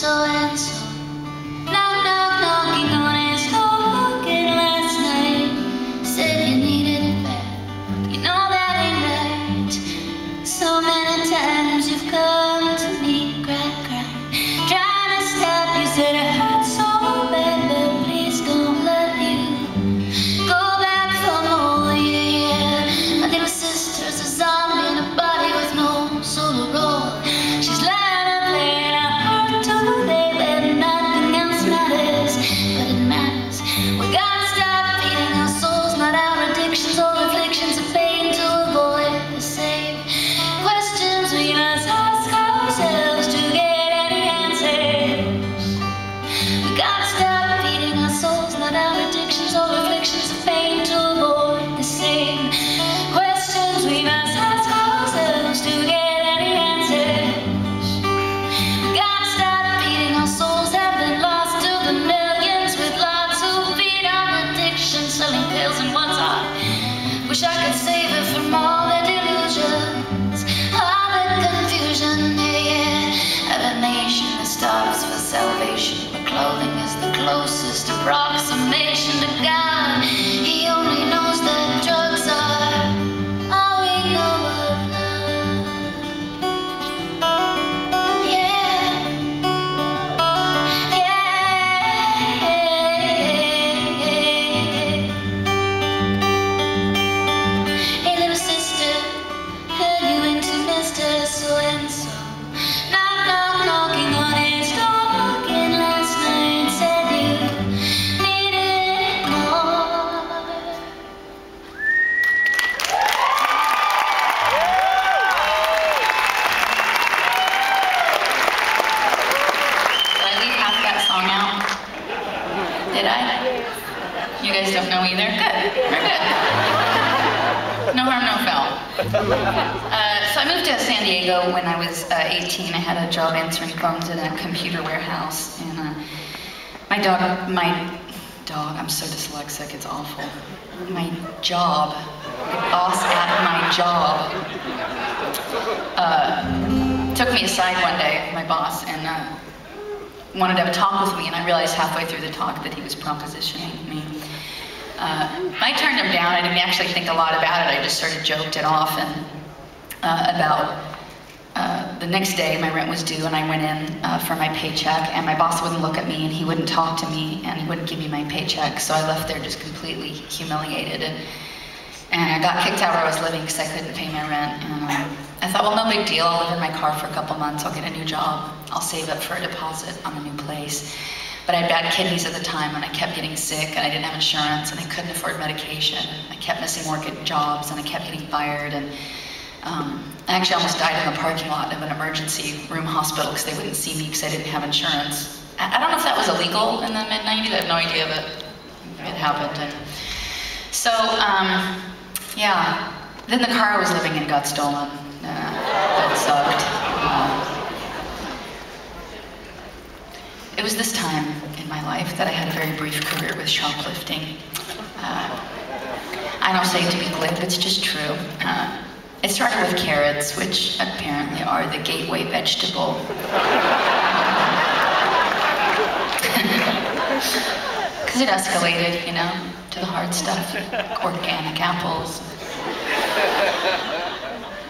so-and-so. Knock, knock, knocking on his door again last night. Said you needed it bad. You know that ain't right. So many times you've come to me, crying, trying to stop you. Said it hurt so bad, but please don't let you go back for more. Yeah, my little sister's a zombie in a body with no soul or roll. She's lying up playing a heart today, but nothing else matters. But it matters. We gotta stop feeding our souls, not our addictions or afflictions of pain, to avoid the same questions we must ask ourselves to get any answers. We gotta stop feeding our souls, not our addictions or afflictions of pain, to avoid the same questions we must ask ourselves to get any answers. We gotta stop feeding our souls, have been lost to the millions with lots who feed on addiction, selling pills in one's heart. Wish I could save it from all the delusions, all the confusion, yeah. Of a nation that starves for salvation, but clothing is the closest approximation to God. He only knows that drugs are all we know of love. Yeah, yeah. Hey little sister, heard you into Mr. So-and-so. Knock, knock, knocking on his door again last night. Said you needed more. Did I leave half that song out? Did I? You guys don't know either? Good. We're good. No harm, no foul. So I moved to San Diego when I was 18. I had a job answering phones in a computer warehouse, and my dog, I'm so dyslexic, it's awful. My job, the boss at my job, took me aside one day, my boss, and wanted to have a talk with me, and I realized halfway through the talk that he was propositioning me. I turned him down. I didn't actually think a lot about it. I just sort of joked it off, and the next day my rent was due, and I went in for my paycheck, and my boss wouldn't look at me, and he wouldn't talk to me, and he wouldn't give me my paycheck, so I left there just completely humiliated, and I got kicked out where I was living because I couldn't pay my rent, and I thought, well, no big deal. I'll live in my car for a couple months. I'll get a new job. I'll save up for a deposit on a new place. But I had bad kidneys at the time, and I kept getting sick, and I didn't have insurance, and I couldn't afford medication. I kept missing work at jobs, and I kept getting fired, and I actually almost died in the parking lot of an emergency room hospital because they wouldn't see me because I didn't have insurance. I don't know if that was illegal in the mid-90s. I have no idea, but it happened. And so, yeah. Then the car I was living in got stolen. That sucked. It was this time in my life that I had a very brief career with shoplifting. I don't say it to be glib, it's just true. It started with carrots, which apparently are the gateway vegetable. Because it escalated, you know, to the hard stuff, like organic apples.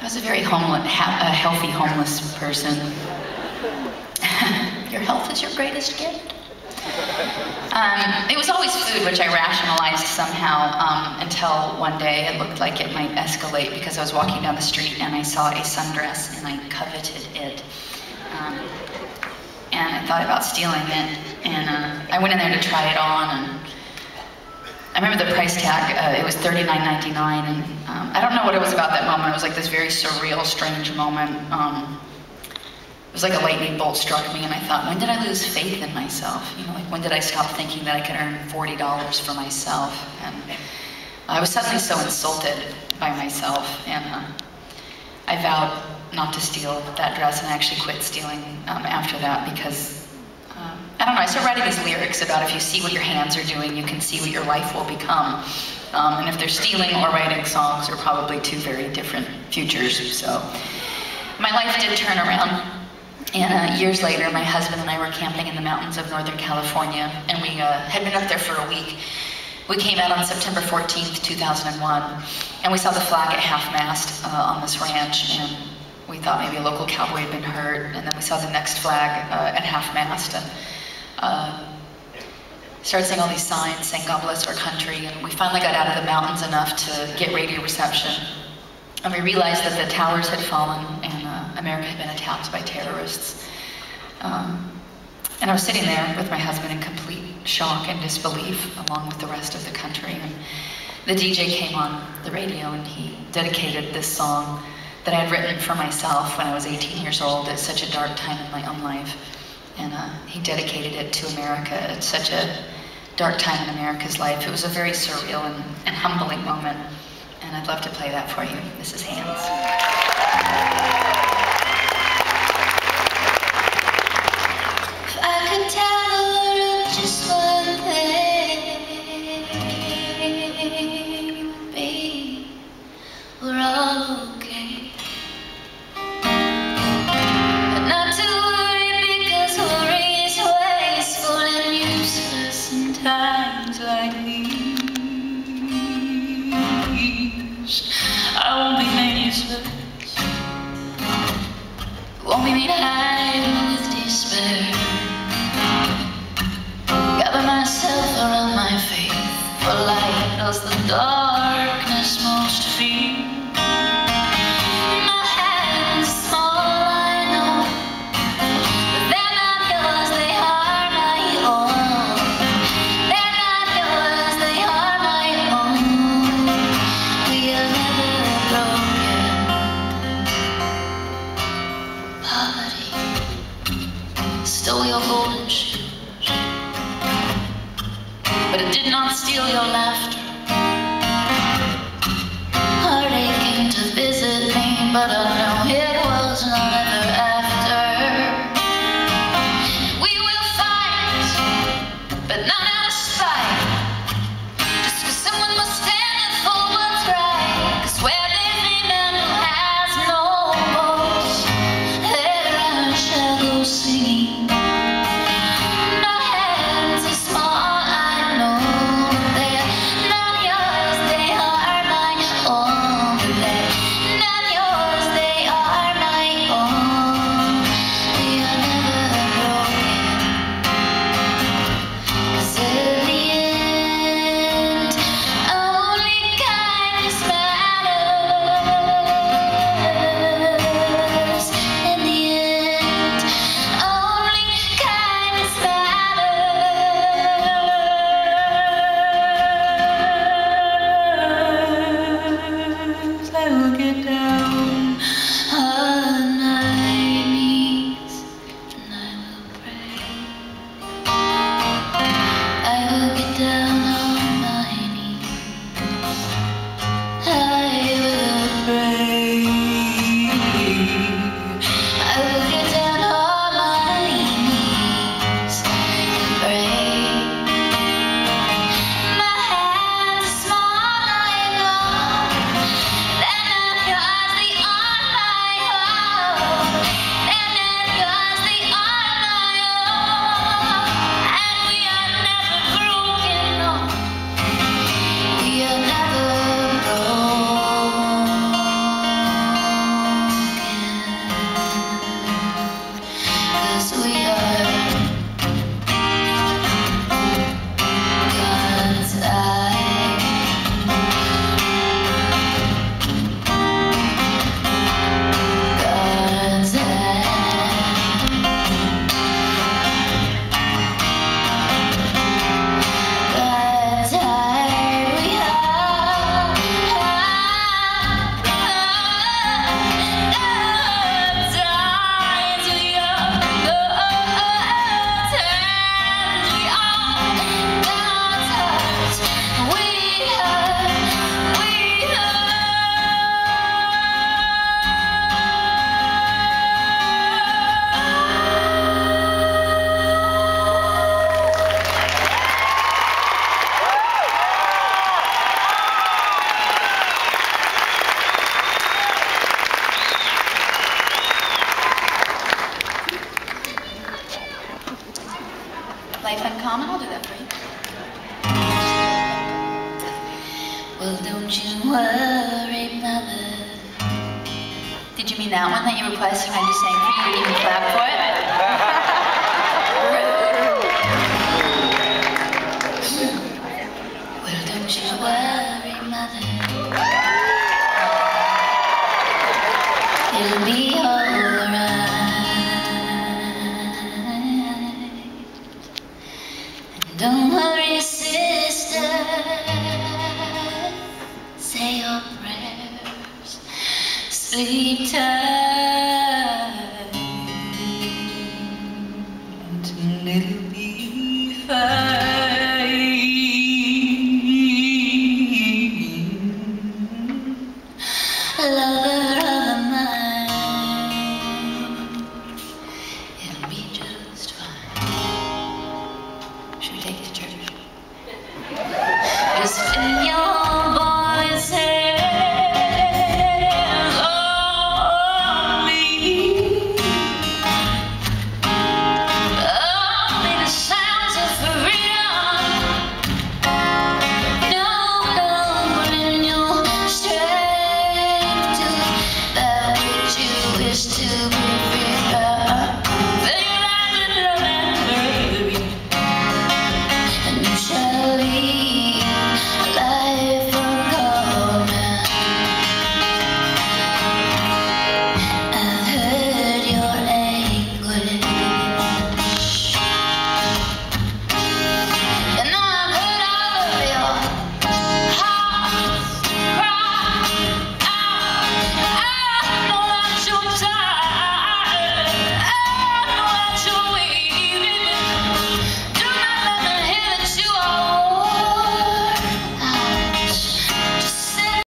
I was a very healthy homeless person. Your health is your greatest gift. It was always food, which I rationalized somehow until one day it looked like it might escalate because I was walking down the street and I saw a sundress and I coveted it. And I thought about stealing it, and I went in there to try it on, and I remember the price tag. It was $39.99, and I don't know what it was about that moment. It was like this very surreal, strange moment. It was like a lightning bolt struck me, and I thought, when did I lose faith in myself? You know, like when did I stop thinking that I could earn $40 for myself? And I was suddenly so insulted by myself, and I vowed not to steal that dress, and I actually quit stealing after that because, I don't know, I started writing these lyrics about if you see what your hands are doing, you can see what your life will become. And if they're stealing or writing songs are probably two very different futures. So my life did turn around. And years later, my husband and I were camping in the mountains of Northern California, and we had been up there for a week. We came out on September 14th, 2001, and we saw the flag at half-mast on this ranch, and we thought maybe a local cowboy had been hurt, and then we saw the next flag at half-mast, and started seeing all these signs saying, "God bless our country," and we finally got out of the mountains enough to get radio reception. And we realized that the towers had fallen and America had been attacked by terrorists. And I was sitting there with my husband in complete shock and disbelief, along with the rest of the country. And the DJ came on the radio and he dedicated this song that I had written for myself when I was 18 years old at such a dark time in my own life. And he dedicated it to America at such a dark time in America's life. It was a very surreal and humbling moment. And I'd love to play that for you. This is Hands. If I could tell the world just one thing, it would be we're all okay. But not to worry, because worry is wasteful and useless in times like these. I won't be made useless. Won't be made high with despair. Gather myself around my faith, for light does the darkness most fear. My hands are small, I know, but they're not yours, they are my own. They're not yours, they are my own. We are never broken. Poverty stole your golden shoes, but it did not steal your laughter. Heartache Well, don't you worry, mother. Did you mean that one that you requested when I just sang for you? You didn't even clap for it? Well, don't you worry, mother. It'll be alright. And don't worry, sister. Say your prayers. Sleep tight.